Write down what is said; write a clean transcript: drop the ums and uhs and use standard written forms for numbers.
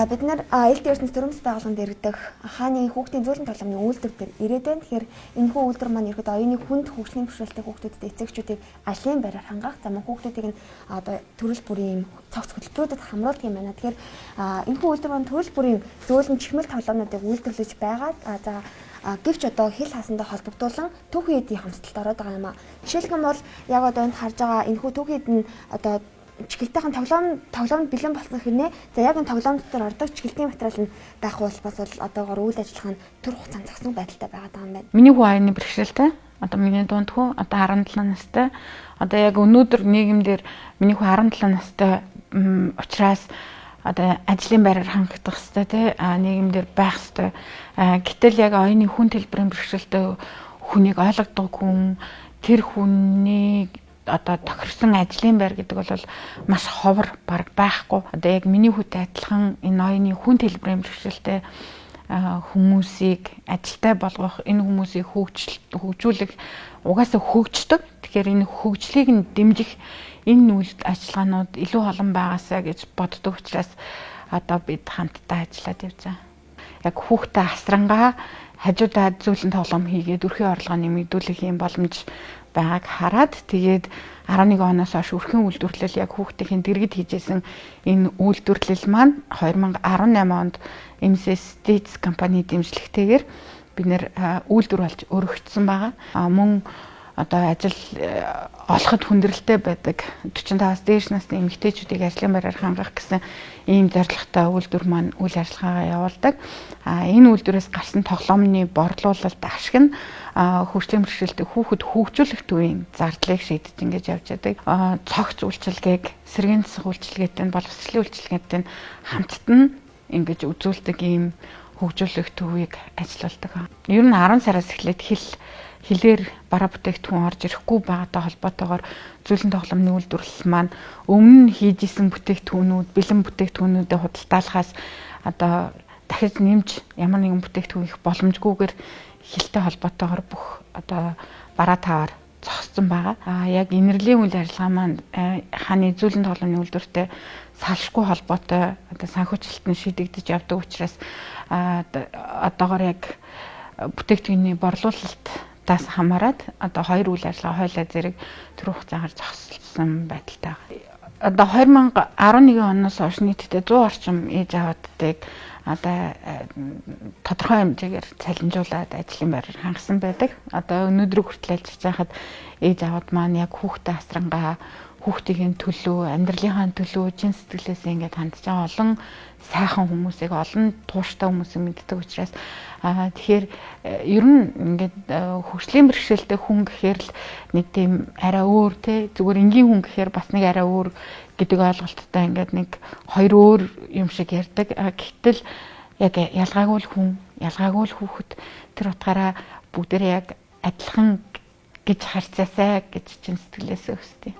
За бид нар элд эрдэнэс төрөмс байгууллаганд иргэдэг хааны хүүхдийн зөөлөн тоглоомны үйлдвэр дээр ирээд байна. Тэгэхээр энэ хүү үйлдвэр маань ерөөд оюуны хүнд хөгжлийн бэрхшээлтэй хүүхдүүдэд эцэгчүүдийг ажлын байраар хангах, за мөн хүүхдүүдийг нь одоо төрөл бүрийн цогц хөтөлбөрүүдэд хамруулдаг юм байна. Тэгэхээр энэ хүү үйлдвэр маань төрөл бүрийн зөөлөн чихмэл тоглоомнуудыг үйлдвэрлэж байгаа. За гэвч одоо хил хаасандаа холбогдуулан түүхийн эдийн хамсалт ороод байгаа юм а. Жишээлх юм бол яг одоо энд харж байгаа энэ хүү түүхийн эд нь одоо чиглэлтийн тоглоомд бэлэн болсон хэрнээ за яг энэ тоглоомд дээр ордог чиглэлтийн материал нь даах бол бас одоогоор үйл ажиллагаа нь түр хугацаанд зогссон байдалтай байгаа юм байна. Миний хүү аяны бэрхшээлтэй одоо миний дунд хүү одоо 17 настай одоо яг өнөөдөр нийгэмдэр миний хүү 17 настай учраас одоо ажлын байраар хангагдах хэрэгтэй тий нийгэмдэр байх хэрэгтэй. Гэтэл яг оюуны хүн төлбөрийн бэрхшээлтэй хүнийг ойлгодог хүн тэр хүний одоо тохирсон ажлын байр гэдэг бол маш ховор баг байхгүй. Одоо яг миний хүүтэй адилхан энэ оюуны хүн төлбөрийн бэрхшээлтэй хүмүүсийг ажилтай болгох, энэ хүмүүсийг хөгжүүлэх угаасаа хөгждөг. Тэгэхээр энэ хөгжлийг нь дэмжих энэ үйл ажиллагаанууд илүү олон байгаасаа гэж боддог учраас одоо бид хамтдаа ажиллаад явжаа. Яг хүүхдээ асрангаа хажуудаа зөөлөн тоглоом хийгээд өрхийн орлогоо нэмэгдүүлэх юм боломж байгааг хараад тэгээд 11 оноос хойш өрхийн үйлдвэрлэл яг хүүхдийн дэргэд хийжсэн энэ үйлдвэрлэл маань 2018 онд MSS States компани дэмжлэгтэйгээр бид нэр үйлдвэр болж өргөгдсөн байгаа. Мөн одоо ажил олоход хүндрэлтэй байдаг 45-аас дээш насны эмэгтэйчүүдийг ажлын байраар хангах гэсэн ийм зорилготой үйлдвэр маань үйл ажиллагаагаа явуулдаг. Энэ үйлдвэрээс гарсан тоглоомны борлуулалт ашиг нь хөгжлийн бэрхшээлтэй хүүхэд хөгжүүлэх төвийн зардлыг шийдэж ингэж явж байдаг. Цогц үйлчилгээг, сэргээн засах үйлчилгээтэй, боловсролын үйлчилгээтэй хамтд нь ингэж үзүүлдэг ийм хөгжүүлэх төвийг ажиллаулдаг. Ер нь 10 сараас эхлээд хилээр бараа бүтээгдэхүүн орж ирэхгүй байгаатай холбоотойгоор зөөлөн тоглоомны үйлдвэрлэл маань өмнө нь хийж исэн бүтээгдэхүүнүүд, бэлэн бүтээгдэхүүнүүдэд худалдаалахаас одоо дахиж нэмж ямар нэгэн бүтээгдэхүүн их боломжгүйгээр хилтэй холбоотойгоор бүх одоо бараа таваар зогссон байгаа. Яг инэрлийн үйл ажиллагаа маань хааны зөөлөн тоглоомны үйлдвэртэй салшгүй холбоотой одоо санхүүжилтэн шийдэгдэж явдаг учраас одоогоор яг бүтээгдэхүүний борлуулалтаас хамаарат одоо хоёр үйл ажиллагаа хойлоо зэрэг түр хугацаагаар зогссон байдалтай байгаа. Одоо 2011 оноос хойш нийтдээ 100 орчим ээж аваадыг одоо тодорхой хэмжээгээр цалинжуулаад ажлын байраар хангасан байдаг. Одоо өнөөдрийг хүртэл ажиллаж байхад ээж аваад маань яг хүүхдээ асрангаа хүүхдийн төлөө, амьдралынхаа төлөө чин сэтгэлээс ингээд хандж байгаа олон сайхан хүмүүсийг, олон тууштай хүмүүсийг мэддэг учраас тэгэхээр ер нь ингээд хөгжлийн бэрхшээлтэй хүн гэхээр л нэг тийм арай өөр те зүгээр энгийн хүн гэхээр бас нэг арай өөр гэдэг ойлголттой ингээд нэг хоёр өөр юм шиг ярьдаг. Гэтэл яг ялгаагүй л хүн, ялгаагүй л хүүхэд тэр утгаараа бүгдээрээ яг адилхан гэж харьцаасай гэж чин сэтгэлээсээ өсдөө.